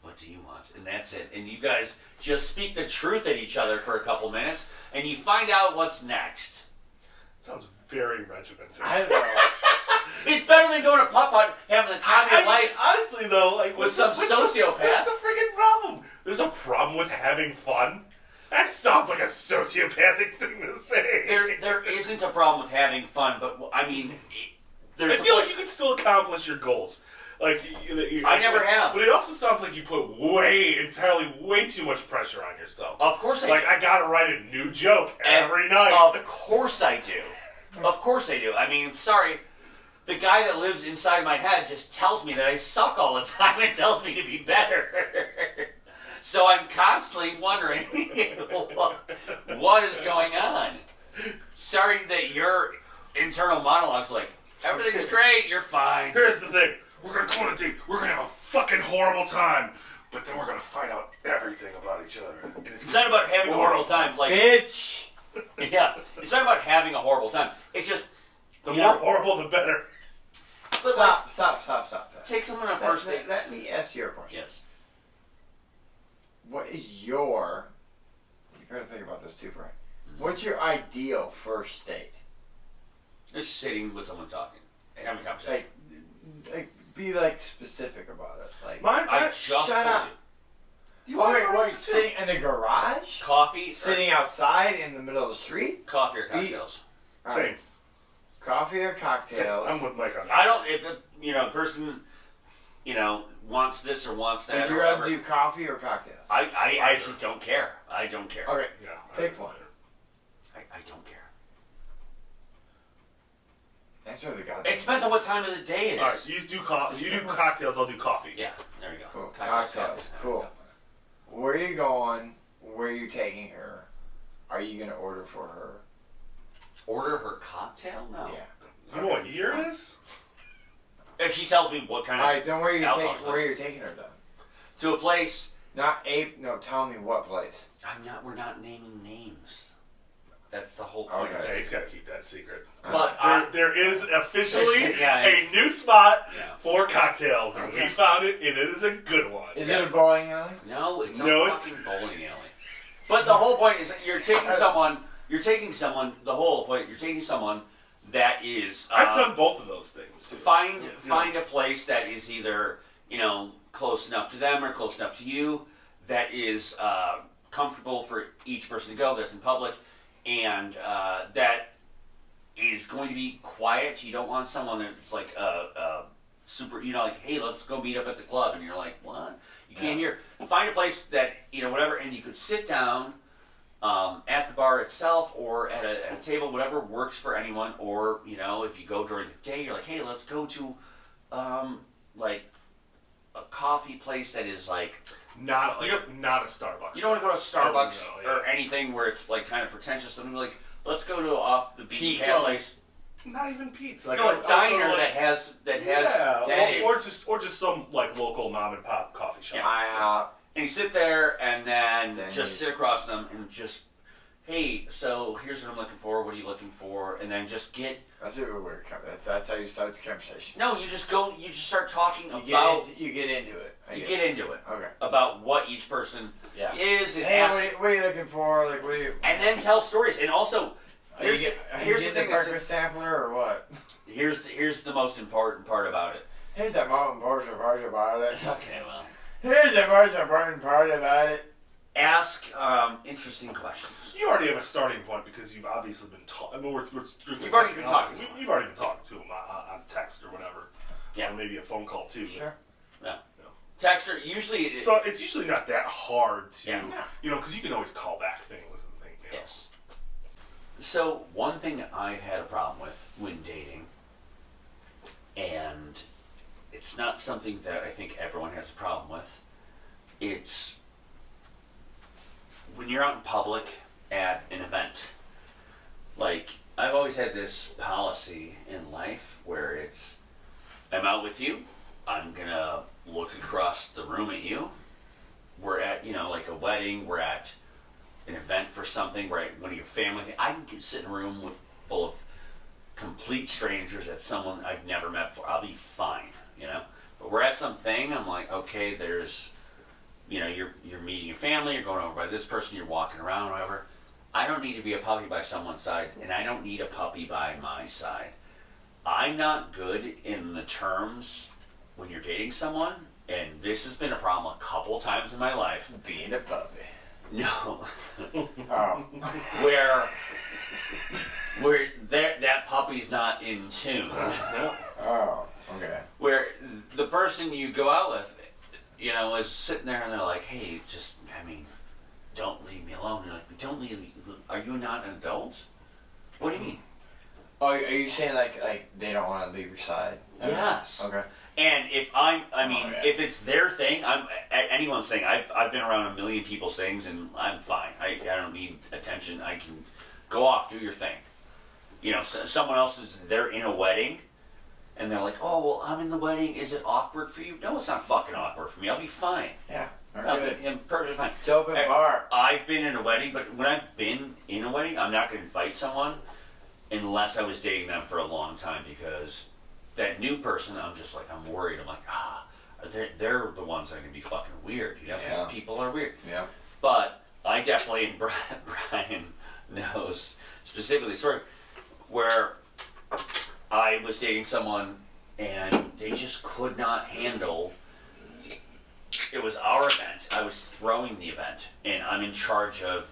what do you want? And that's it. And you guys just speak the truth at each other for a couple minutes, and you find out what's next. Sounds very regimented. I don't know. It's better than going to putt-putt, having the time of your life. Honestly, though, like With some sociopath. What's the freaking problem? There's a problem with having fun. That sounds like a sociopathic thing to say. There isn't a problem with having fun, but I mean, there's. I feel like you can still accomplish your goals. Like I never have. But it also sounds like you put way too much pressure on yourself. Of course I do. Like I gotta write a new joke every night. Of course I do. Of course I do. I mean, sorry. The guy that lives inside my head just tells me that I suck all the time and tells me to be better. So I'm constantly wondering what is going on. Sorry that your internal monologue's like, everything's great, you're fine. Here's the thing. We're gonna go on a date. We're gonna have a fucking horrible time. But then we're gonna find out everything about each other. And It's not about having a horrible time. Like, Bitch. yeah, it's not about having a horrible time. It's just the you more know, horrible, the better. But like, Stop. take someone on a first date. Let me ask you a question. Yes. What is your... You better think about this too, Brian. What's your ideal first date? Just sitting with someone talking, having a conversation. Like, be like specific about it. Like, I just shut told up. You want to Like sitting in the garage, you. Coffee, sitting outside in the middle of the street, coffee or cocktails. Same. Coffee or cocktails. I'm with Mike on that. I don't. If the person, wants this or wants that, Would you or rather whatever. do coffee or cocktails? I actually don't care. I don't care. Okay, Yeah. pick one. I don't care. Answer the goddamn. It depends on what time of the day it is. All right, you do cocktails. I'll do coffee. Yeah, there we go. Cool. Cocktails, Cocktails. coffee. There we Cool. go. Where are you going? Where are you taking her? Are you gonna order for her? Order her cocktail? No. Yeah. You know what year it is? If she tells me what kind of Alright, then where alcohol you're taking her then? to a place, Tell me what place. we're not naming names. That's the whole point Okay. of Yeah, it. he's got to keep that secret. But there is officially Yeah. a new spot Yeah. for cocktails, and Okay. we found it, and it is a good one. Is it a bowling alley? No, it's No, a it's- fucking bowling alley. But the whole point is that you're taking someone. The whole point. You're taking someone that is. I've done both of those things. Too. Find a place that is either close enough to them or close enough to you, that is comfortable for each person to go. That's in public, and that is going to be quiet. You don't want someone that's like super. Like, hey, let's go meet up at the club, and you're like, what? You can't hear. Find a place that whatever, and you could sit down at the bar itself or at a table, whatever works for anyone. Or if you go during the day, you're like, hey, let's go to like a coffee place that is like Not a Starbucks. you don't want to go to Starbucks Oh, no, or anything where it's like kind of pretentious. Something like, let's go to off the beat Pizza. place. Not even pizza. A diner that has Denny's. or just some like local mom and pop coffee shop. IHOP. and you sit there and then Denny's. just sit across them and just, hey, so here's what I'm looking for. What are you looking for? And then just get. That's a weird conversation. That's how you start the conversation. No, you just go. You just start talking You about. get into it. You get into it Okay. about what each person Yeah. is and Hey, ask, what are you looking for? Like, what are you? and then tell stories. And also, here's the the thing. That's, breakfast sampler or what? here's the most important part about it. Here's the most important part about it. Okay, well, Here's the most important part about it. ask interesting questions. You already have a starting point because you've obviously been talking. I mean, we're strictly You've already been talking to them. You've already been talking to them on text or whatever. Yeah. Or maybe a phone call too. Sure. Texter usually. So it's usually not that hard to, Yeah. because you can always call back things and things. Yes. So one thing I've had a problem with when dating and it's not something that I think everyone has a problem with. It's when you're out in public at an event. Like, I've always had this policy in life where it's, I'm out with you, I'm gonna look across the room at you. We're at, like a wedding, we're at an event for something, we're at one of your family things. I can sit in a room full of complete strangers, at someone I've never met before. I'll be fine, But we're at something, I'm like, okay, there's, you're meeting your family, you're going over by this person, you're walking around, whatever. I don't need to be a puppy by someone's side, and I don't need a puppy by my side. I'm not good in the terms when you're dating someone, and this has been a problem a couple times in my life. Being a puppy. No. Oh. where that puppy's not in tune. Oh, okay. Where the person you go out with, is sitting there and they're like, hey, don't leave me alone. You're like, don't leave me. Are you not an adult? What do you mean? Oh, are you saying like they don't want to leave your side? Yes. Okay. And if if it's their thing, I'm anyone's thing. I've been around a million people's things, and I'm fine. I don't need attention. I can go off, do your thing. Someone else they're in a wedding, and they're like, oh well, I'm in the wedding. Is it awkward for you? No, it's not fucking awkward for me. I'll be fine. Yeah. I'm perfectly fine. It's open bar. I've been in a wedding, but when I've been in a wedding, I'm not going to invite someone unless I was dating them for a long time, because that new person, I'm just like, I'm worried. I'm like, they're the ones that are going to be fucking weird, because people are weird. Yeah. But I definitely, and Brian knows specifically, where I was dating someone and they just could not handle. It was our event. I was throwing the event, and I'm in charge of,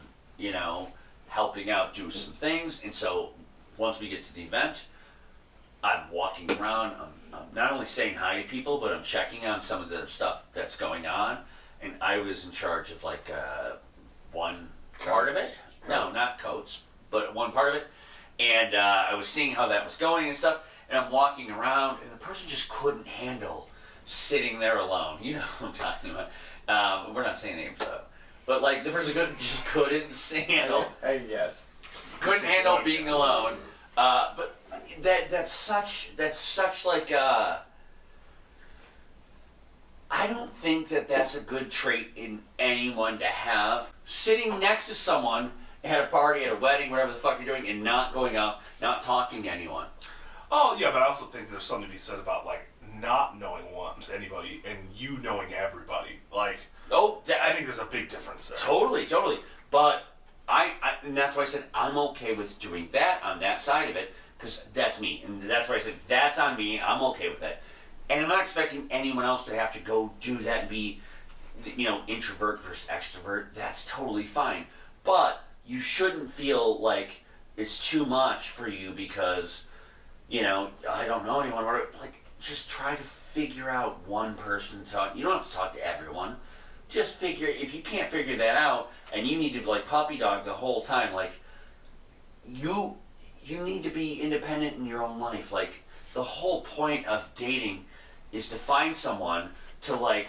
helping out, do some things. And so once we get to the event, I'm walking around. I'm not only saying hi to people, but I'm checking on some of the stuff that's going on. And I was in charge of one part of it. No, not coats, but one part of it. And I was seeing how that was going and stuff. And I'm walking around, and the person just couldn't handle sitting there alone. You know what I'm talking about. We're not saying names, though. But the person just couldn't handle. Yes. Couldn't handle being alone. But that's such I don't think that's a good trait in anyone to have. Sitting next to someone at a party, at a wedding, whatever the fuck you're doing, and not going up, not talking to anyone. Oh yeah, but I also think there's something to be said about not knowing anybody and you knowing everybody. I think there's a big difference there. Totally. But and that's why I said I'm okay with doing that on that side of it, because that's me, and that's why I said that's on me. I'm okay with that, and I'm not expecting anyone else to have to go do that and be, introvert versus extrovert. That's totally fine, but you shouldn't feel like it's too much for you because, I don't know anyone. Just try to figure out one person to talk. You don't have to talk to everyone. Just figure, if you can't figure that out and you need to puppy dog the whole time, you need to be independent in your own life. The whole point of dating is to find someone to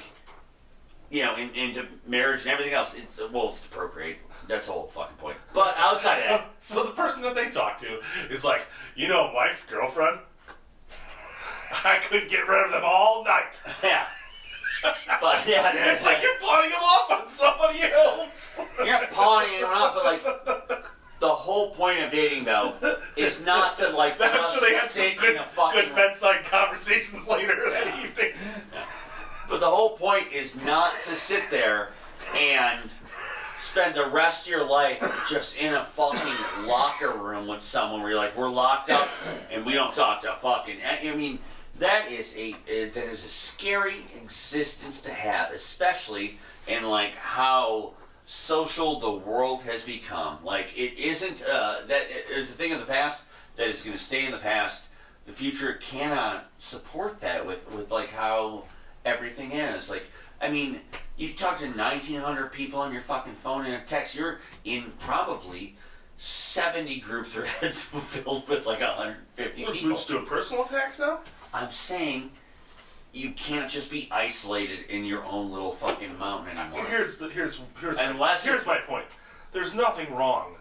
into marriage and everything else. It's to procreate. That's the whole fucking point. But outside of that. So the person that they talk to is Mike's girlfriend? I could get rid of them all night. Yeah. But yeah, it's you're pawning them off on somebody else. You're not pawning anyone off, but the whole point of dating though is not to After they had sit some in a fucking good bedside conversations later that evening. Yeah. But the whole point is not to sit there and spend the rest of your life just in a fucking locker room with someone where you're we're locked up and we don't talk to fucking. That is a scary existence to have, especially in how social the world has become. It isn't that there's a thing of the past that is going to stay in the past. The future cannot support that with how everything is. You talk to 1,900 people on your fucking phone in a text. You're in probably 70 group threads filled with like 150 Are people. Boots doing personal attacks now? I'm saying you can't just be isolated in your own little fucking mountain anymore. Here's Unless my point. There's nothing wrong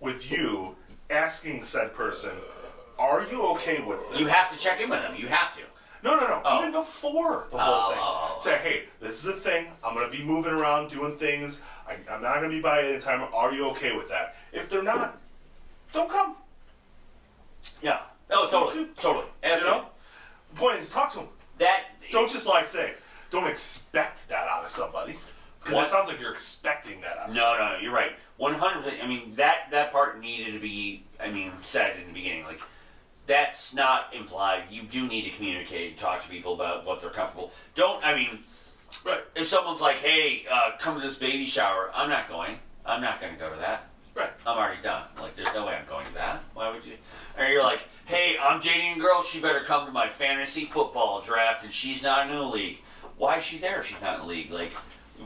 with you asking said person, "Are you okay with this?" You have to check in with them. You have to. No. Oh. Even before the whole thing. Oh. Say, hey, this is a thing. I'm going to be moving around, doing things. I'm not going to be by any time. Are you okay with that? If they're not, don't come. Yeah. Oh, totally. Totally. Absolutely. You know? The point is, talk to them. Don't just say, don't expect that out of somebody. Because it sounds like you're expecting that out of somebody. No, you're right. 100%. I mean, that part needed to be, said in the beginning. Like, that's not implied. You do need to communicate, talk to people about what they're comfortable. Right. If someone's like, hey, come to this baby shower, I'm not going. I'm not going to go to that. Right. I'm already done. Like, there's no way I'm going to that. Why would you? Or you're like, hey, I'm dating a girl. She better come to my fantasy football draft, and she's not in the league. Why is she there if she's not in the league? Like,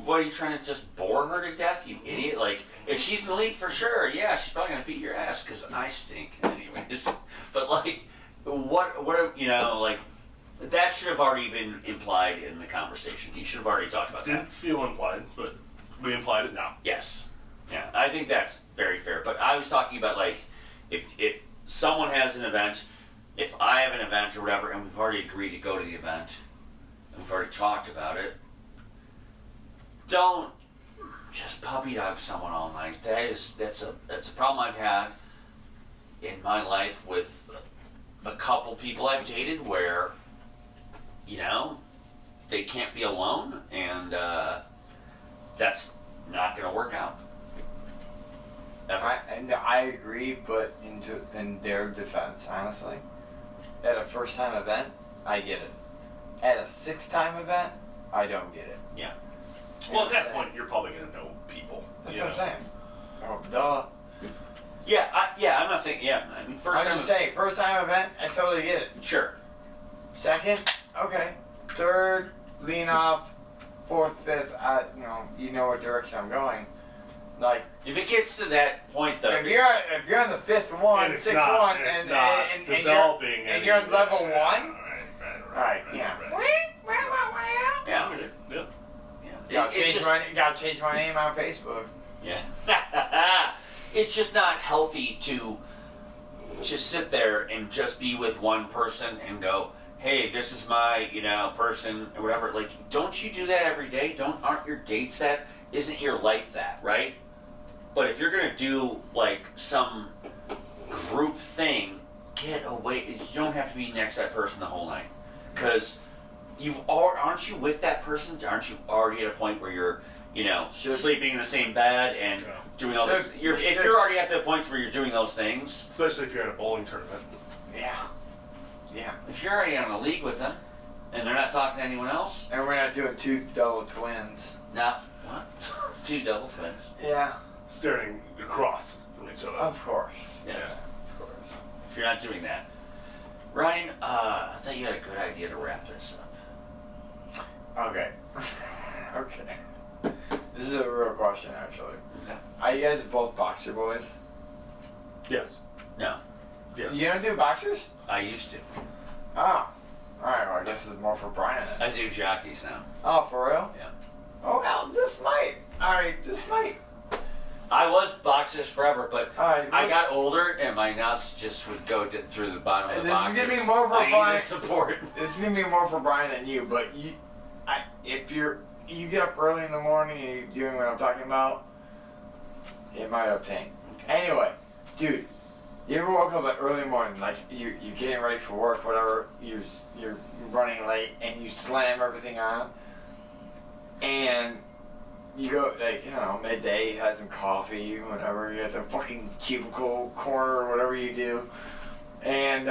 what are you trying to just bore her to death, you idiot? Like, if she's in the league for sure, yeah, she's probably going to beat your ass because I stink anyways. But, like, that should have already been implied in the conversation. You should have already talked about that. Didn't feel implied, but we implied it now. Yes. Yeah, I think that's very fair. But I was talking about, like, if someone has an event, if I have an event or whatever, and we've already agreed to go to the event, and we've already talked about it, don't just puppy dog someone all night. That's a problem I've had in my life with a couple people I've dated where, they can't be alone, and that's not going to work out. I agree, but in their defense, honestly, at a first-time event, I get it. At a sixth-time event, I don't get it. Yeah. Well, at that point, you're probably going to know people. That's what I'm saying. Oh, duh. Yeah, I'm not saying, first I'm time. just saying, first-time event, I totally get it. Sure. Second, okay. Third, lean off. Fourth, fifth, you know what direction I'm going. Like, If it gets to that point, though. if you're on the fifth one, And it's sixth not, one, and it's and not developing and you're on level one, Right. yeah. Yeah. Yeah. Gotta change my name on Facebook. Yeah. It's just not healthy to just sit there and just be with one person and go, hey, this is my, person or whatever. Like, don't you do that every day? Aren't your dates that? Isn't your life that, right? But if you're gonna do like some group thing, get away. You don't have to be next to that person the whole night, because aren't you with that person? Aren't you already at a point where you're, sleeping in the same bed and doing all this? If you're already at the points where you're doing those things, Especially if you're in a bowling tournament. Yeah. if you're already on a league with them and they're not talking to anyone else, And we're not doing two double twins. what? 2 double twins. Yeah. Staring across from each other. Of course. Yeah. Yeah. Of course. If you're not doing that, Ryan, I thought you had a good idea to wrap this up. Okay. Okay. This is a real question, actually. Okay. Are you guys both boxer boys? Yes. No, Yes. You don't do boxers? I used to. Oh. Alright, well, I guess it's more for Brian then. I do jockeys now. Oh, for real? Yeah. Oh, well, this might. Alright, this might. I was boxers forever, but Alright. I got older and my nuts just would go through the bottom of the This is boxers. gonna be more for I Brian. needed support. This is gonna be more for Brian than you, but if you get up early in the morning and you're doing what I'm talking about, it might obtain. Anyway, dude, you ever woke up at early morning, like you're getting ready for work, whatever, you're running late and you slam everything on, and you go like, midday, have some coffee, whatever, you at the fucking cubicle corner or whatever you do, and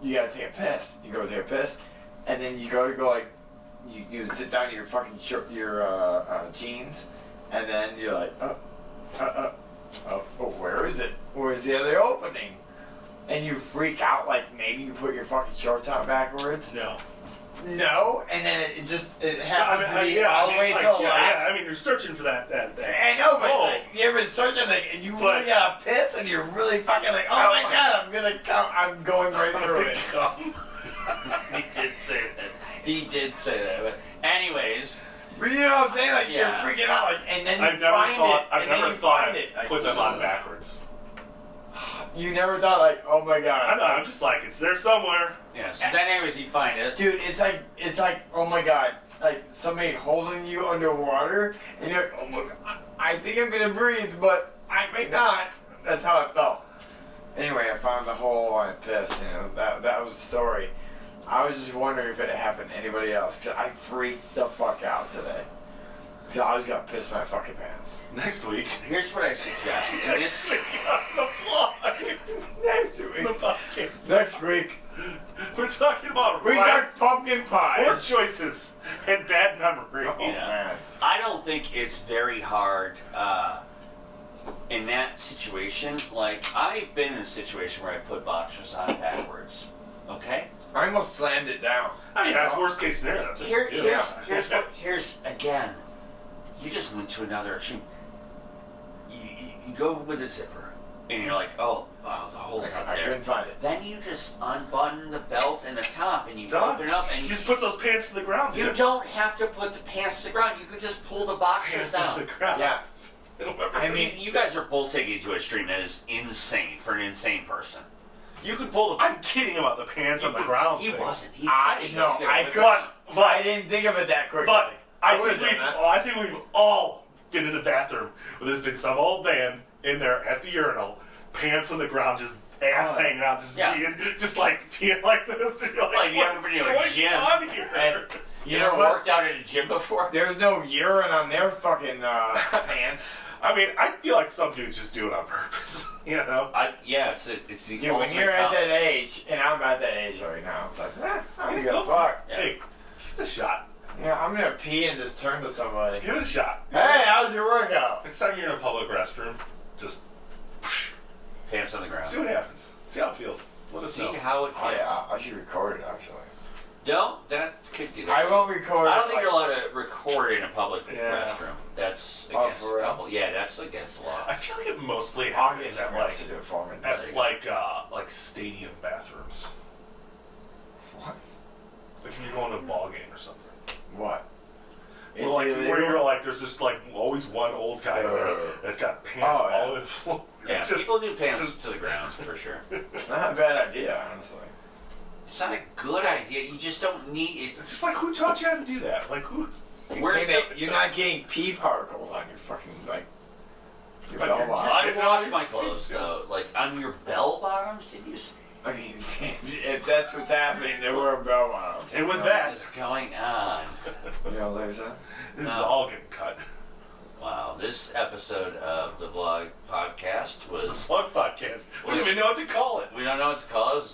you gotta take a piss. You go take a piss, and then you go like, you sit down to your fucking shirt, your jeans, and then you're like, where is it? Where's the other opening? And you freak out, like maybe you put your fucking shorts on backwards. No. no, and then it happens to be yeah, all the way to the left. yeah, I mean, you're searching for that. I know, but Oh. like, you ever searching like, and you But- really gotta piss, and you're really fucking like, oh my god, I'm going right through it. He did say that. He did say that. But anyways, But you know what I'm saying? Like Yeah. you're freaking out, like, and then you I've never find thought. it, I've and then never you thought. find it. Like, Put them on backwards. You never thought like, oh my god. I know. I'm just like, it's there somewhere. yeah. So then, anyways, you find it. Dude, it's like, oh my god, like somebody holding you underwater, and you're, oh my god, I think I'm gonna breathe, but I may not. That's how it felt. Anyway, I found the hole, I pissed, that was the story. I was just wondering if it happened to anybody else, 'cause I freaked the fuck out today. So I was gonna piss my fucking pants. Next week. Here's what I suggest. In this, on the fly. Next The week. podcast. Next week, We're talking about we rights, got pumpkin pie. poor choices, and bad memory. Oh, Yeah. man. I don't think it's very hard in that situation. Like, I've been in a situation where I put boxers on backwards. Okay? I almost slammed it down. I mean, that's worst case scenario. That's Here's again, you just went to another extreme. You go with a zipper, and you're like, oh, the hole's not I there. couldn't find it. Then you just unbutton the belt and the top, and you Done. open it up, and You just put those pants to the ground. you dude. don't have to put the pants to the ground. You could just pull the boxers Pants down. on the ground. Yeah. I mean, You guys are both taking it to an extreme that is insane for an insane person. You can pull the. I'm kidding about the pants on the ground. He thing. wasn't. He I said he know. was gonna I do it. could. I didn't think of it that quickly. But I would've think done that. we've all been in the bathroom where there's been some old man in there at the urinal, pants on the ground, just ass Oh. hanging out, just Yeah. peeing like this. And you're like, Like, you ever what's been to a going gym? on here? And You you know ever what? worked out at a gym before? There's no urine on their fucking pants. I mean, I feel like some dudes just do it on purpose. You know? Yeah, it's the Dude, when ultimate you're at that compliment. age, and I'm at that age right now, it's like, I'm Hey, gonna go fuck. Yeah. Hey, give it a shot. Yeah, I'm gonna pee and just turn to somebody. Give it a shot. Hey, how's your workout? Next time you're in a public restroom, just Pants on the ground. see what happens. See how it feels. Let us See know. how it Oh feels. yeah, I should record it actually. Don't. That could get. I won't record. I don't think like, you're allowed to record in a public Yeah. restroom. That's Oh, against for real? couple. Yeah, that's against the law. I feel like it mostly I'll happens get at someone else like to do it for me. at like stadium bathrooms. What? Like when you're going to a ball game or something. What? Well, like where you're like, there's just like always one old guy there that's got pants Oh, yeah. all in the floor. Yeah, Just- people do pants just- to the ground for sure. It's not a bad idea, honestly. It's not a good idea. You just don't need it. It's just like, who taught you how to do that? Like who? Where's Hey, the? you're not getting pee particles on your fucking like. Your Like bell your- bottom. I wash my clothes though. Like on your bell bottoms, did you say? I mean, if that's what's happening, then we're a bell bottom. And with What that, is going on? You know what I'm saying? this is No. all getting cut. Wow, this episode of the Vlog Podcast was. Vlog podcast. We don't even know what to call it. We don't know what to call it.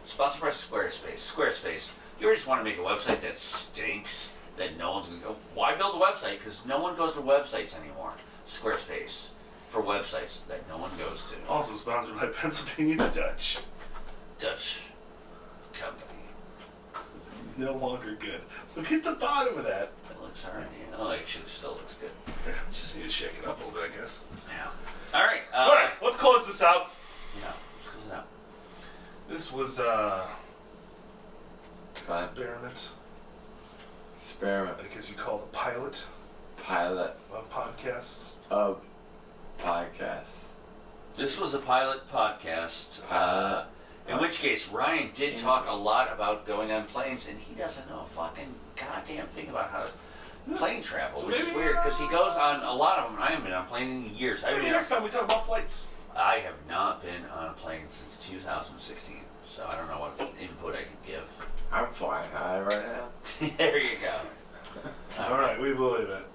Sponsored by Squarespace. Squarespace. You ever just want to make a website that stinks, that no one's going to go. Why build a website? Because no one goes to websites anymore. Squarespace. For websites that no one goes to. Also sponsored by Pennsylvania Dutch. Dutch company. No longer good. Look at the bottom of that. It looks alright. Oh, actually, it still looks good. Just need to shake it up a little bit, I guess. Yeah. Alright. All right, let's close this out. Yeah, let's close it out. This was Fine. experiment. Experiment. I guess you call it the pilot Pilot of podcasts. of podcast. This was a pilot podcast. Pilot. In which case, Ryan did talk a lot about going on planes, and he doesn't know a fucking goddamn thing about how to plane travel, So which is maybe, weird because he goes on a lot of them. I haven't been on a plane in years. Maybe next time we talk about flights. I have not been on a plane since 2016, so I don't know what input I can give. I'm flying high right now. There you go. All right, we believe it.